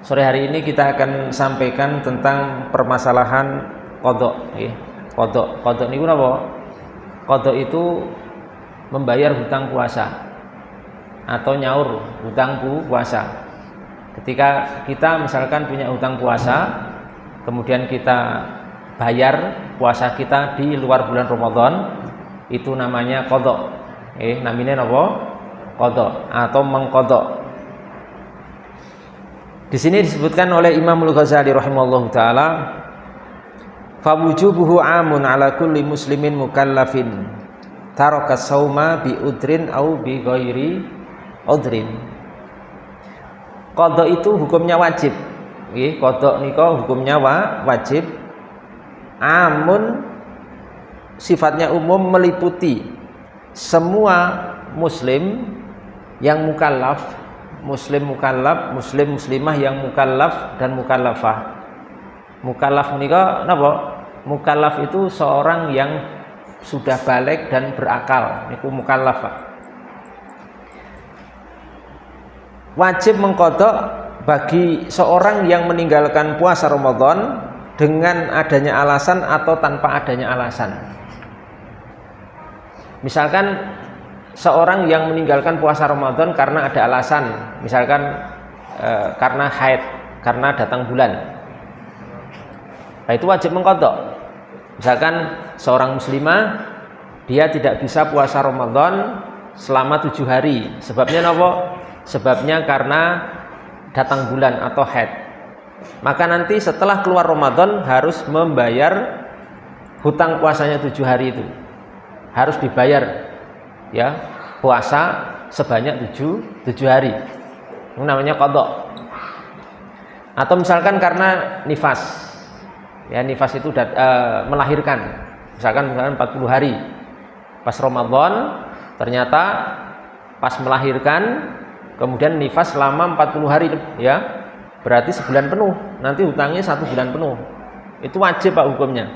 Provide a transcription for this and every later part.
Sore hari ini kita akan sampaikan tentang permasalahan qadha. Qadha niku napa? Qadha itu membayar hutang puasa atau nyaur hutang puasa. Ketika kita misalkan punya hutang puasa, kemudian kita bayar puasa kita di luar bulan Ramadan, itu namanya qadha. Namanya napa? Qadha atau mengqadha. Di sini disebutkan oleh Imam Al-Ghazali rahimahullahu taala, fa wujubuhu amun ala kulli muslimin mukallafin taraka sauma bi udrin au bi ghairi udrin. Qadha itu hukumnya wajib. Nggih, qadha nika hukumnya wajib. Amun sifatnya umum, meliputi semua muslim yang mukallaf, muslim mukallaf, muslim muslimah yang mukallaf dan mukallafah. Mukallaf menika napa? Mukallaf itu seorang yang sudah balik dan berakal, niku mukallaf. Wajib mengqadha bagi seorang yang meninggalkan puasa Ramadan dengan adanya alasan atau tanpa adanya alasan. Misalkan seorang yang meninggalkan puasa Ramadan karena ada alasan, misalkan karena haid, karena datang bulan, nah itu wajib mengqadha. Misalkan seorang muslimah dia tidak bisa puasa Ramadan selama 7 hari, sebabnya apa? Sebabnya karena datang bulan atau haid. Maka nanti setelah keluar Ramadan harus membayar hutang puasanya 7 hari itu, harus dibayar. Ya, puasa sebanyak 7 hari. Ini namanya qadha. Atau misalkan karena nifas. Ya, nifas itu melahirkan. Misalkan 40 hari. Pas Ramadan ternyata pas melahirkan kemudian nifas selama 40 hari, ya. Berarti sebulan penuh. Nanti hutangnya 1 bulan penuh. Itu wajib Pak hukumnya.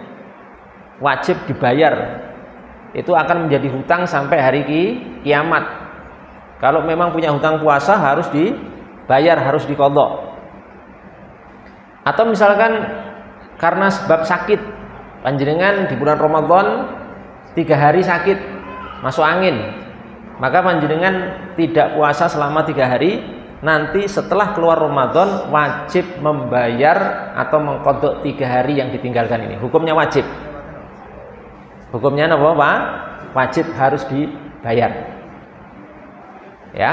Wajib dibayar. Itu akan menjadi hutang sampai hari kiamat. Kalau memang punya hutang puasa harus dibayar, harus diqadha. Atau misalkan karena sebab sakit, panjenengan di bulan Ramadan 3 hari sakit, masuk angin, maka panjenengan tidak puasa selama 3 hari. Nanti setelah keluar Ramadan wajib membayar atau mengqadha 3 hari yang ditinggalkan ini. Hukumnya wajib. Hukumnya apa Pak? Wajib, harus dibayar. Ya.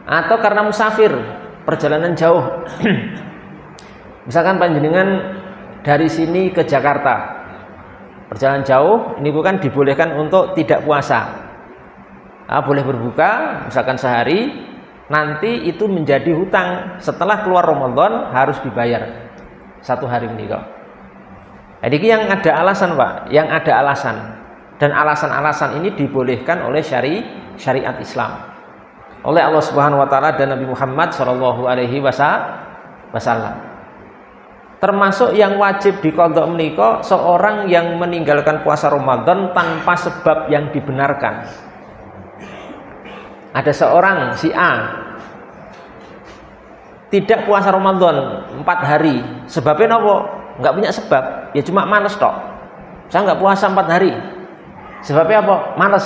Atau karena musafir, perjalanan jauh. Misalkan panjenengan dari sini ke Jakarta, perjalanan jauh, ini bukan dibolehkan untuk tidak puasa. Boleh berbuka, misalkan sehari, nanti itu menjadi hutang. Setelah keluar Ramadan harus dibayar 1 hari menikah. Jadi yang ada alasan Pak, yang ada alasan, dan alasan-alasan ini dibolehkan oleh syariat Islam, oleh Allah Subhanahu Wa Taala dan Nabi Muhammad Shallallahu Alaihi Wasallam. Termasuk yang wajib diqadha menika seorang yang meninggalkan puasa Ramadan tanpa sebab yang dibenarkan. Ada seorang si A tidak puasa Ramadan 4 hari, sebabnya apa? Nggak punya sebab, ya cuma malas tok. Saya nggak puasa 4 hari. Sebabnya apa? Malas.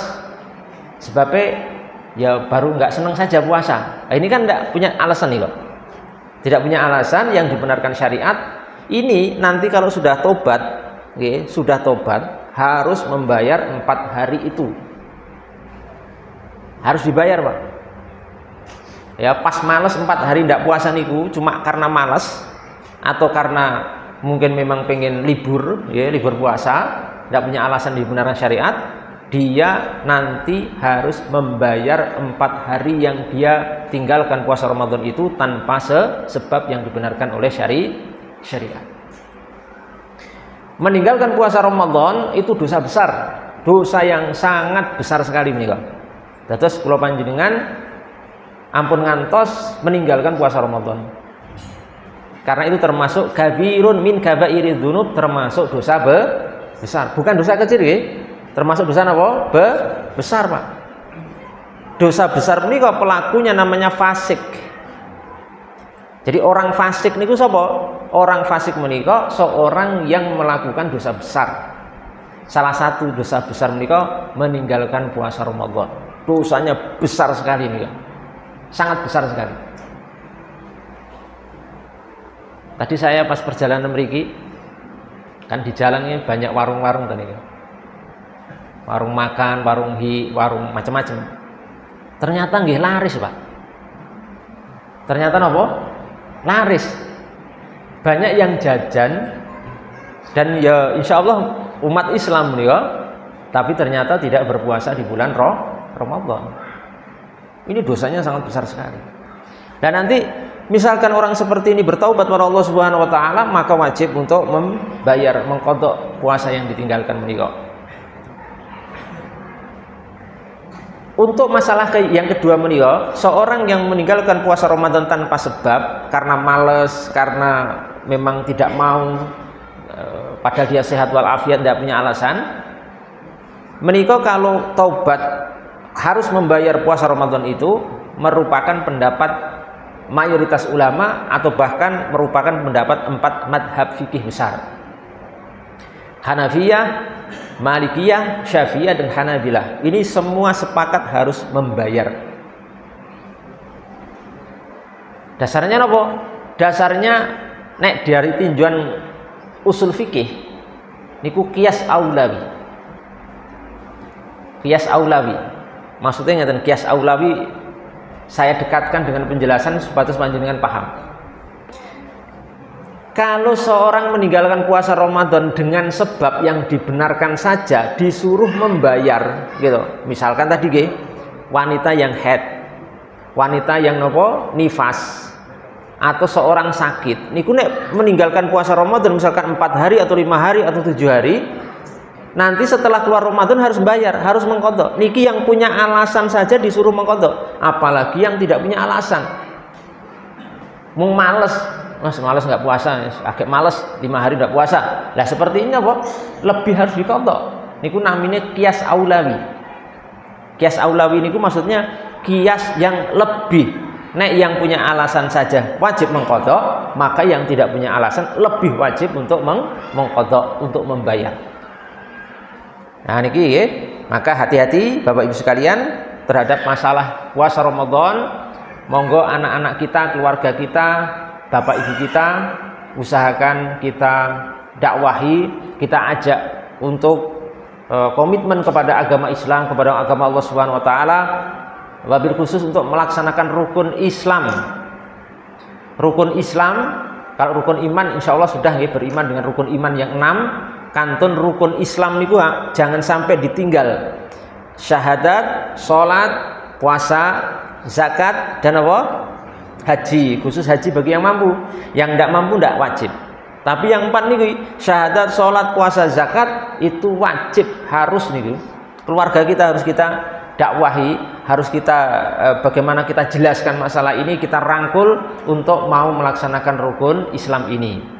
Sebabnya ya baru nggak senang saja puasa. Nah, ini kan nggak punya alasan nih kok. Tidak punya alasan yang dibenarkan syariat. Ini nanti kalau sudah tobat, sudah tobat harus membayar 4 hari itu. Harus dibayar Pak. Ya pas malas 4 hari nggak puasa niku cuma karena malas atau karena mungkin memang pengen libur, ya libur puasa, tidak punya alasan dibenarkan syariat, dia nanti harus membayar 4 hari yang dia tinggalkan puasa Ramadan itu tanpa sebab yang dibenarkan oleh syariat. Meninggalkan puasa Ramadan itu dosa besar, dosa yang sangat besar sekali menika. Dados kula panjenengan ampun ngantos meninggalkan puasa Ramadan. Karena itu termasuk kabirun min kabairidz dzunub, termasuk dosa besar, bukan dosa kecil nggih. Termasuk dosa apa? Besar, Pak. Dosa besar ini kok pelakunya namanya fasik. Jadi orang fasik niku sapa? Orang fasik menika seorang yang melakukan dosa besar. Salah satu dosa besar menika meninggalkan puasa Ramadan. Dosanya besar sekali nih, sangat besar sekali. Tadi saya pas perjalanan mriki, kan di jalan ini banyak warung-warung tadi, warung makan, warung macam-macam. Ternyata nggih laris, Pak. Ternyata apa? Laris. Banyak yang jajan dan ya insya Allah umat Islam nih ya, tapi ternyata tidak berpuasa di bulan Ramadan. Ini dosanya sangat besar sekali. Dan nanti misalkan orang seperti ini bertaubat kepada Allah Subhanahu wa taala, maka wajib untuk membayar, mengqadha puasa yang ditinggalkan menika. Untuk masalah yang kedua menika, seorang yang meninggalkan puasa Ramadan tanpa sebab karena males, karena memang tidak mau, padahal dia sehat walafiat, tidak punya alasan, menika kalau taubat harus membayar puasa Ramadan itu merupakan pendapat mayoritas ulama atau bahkan merupakan pendapat 4 madhab fikih besar, Hanafiyah, Malikiyah, Syafi'iyah dan Hanabilah. Ini semua sepakat harus membayar. Dasarnya apa? Dasarnya nek dari tinjauan usul fikih niku qiyas aulawi. Qiyas aulawi. Maksudnya ngeten, qiyas aulawi saya dekatkan dengan penjelasan supaya panjenengan paham. Kalau seorang meninggalkan puasa Ramadan dengan sebab yang dibenarkan saja, disuruh membayar gitu. Misalkan tadi nggih, wanita yang haid, wanita yang nopo nifas, atau seorang sakit niku nek meninggalkan puasa Ramadan misalkan 4 hari atau 5 hari atau 7 hari, nanti setelah keluar Ramadan harus bayar, harus mengqadha. Niki yang punya alasan saja disuruh mengqadha, apalagi yang tidak punya alasan. Mung males, Mas males nggak puasa, agak males 5 hari nggak puasa. Lah seperti ini apa? Lebih harus diqadha. Niku namanya qiyas aulawi. Qiyas aulawi niku maksudnya qiyas yang lebih. Nek yang punya alasan saja wajib mengqadha, maka yang tidak punya alasan lebih wajib untuk mengqadha, untuk membayar. Nah niki ya, maka hati-hati Bapak Ibu sekalian terhadap masalah puasa Ramadan. Monggo anak-anak kita, keluarga kita, Bapak Ibu kita, usahakan kita dakwahi, kita ajak untuk komitmen kepada agama Islam, kepada agama Allah Subhanahu wa taala, wabil khusus untuk melaksanakan rukun Islam. Rukun Islam, kalau rukun iman insya Allah sudah ya, beriman dengan rukun iman yang 6. Kantun rukun Islam niku jangan sampai ditinggal. Syahadat, sholat, puasa, zakat dan apa? Haji, khusus haji bagi yang mampu. Yang tidak mampu tidak wajib. Tapi yang 4 nih, syahadat, sholat, puasa, zakat itu wajib, harus nih. Keluarga kita harus kita dakwahi, harus kita bagaimana kita jelaskan masalah ini, kita rangkul untuk mau melaksanakan rukun Islam ini.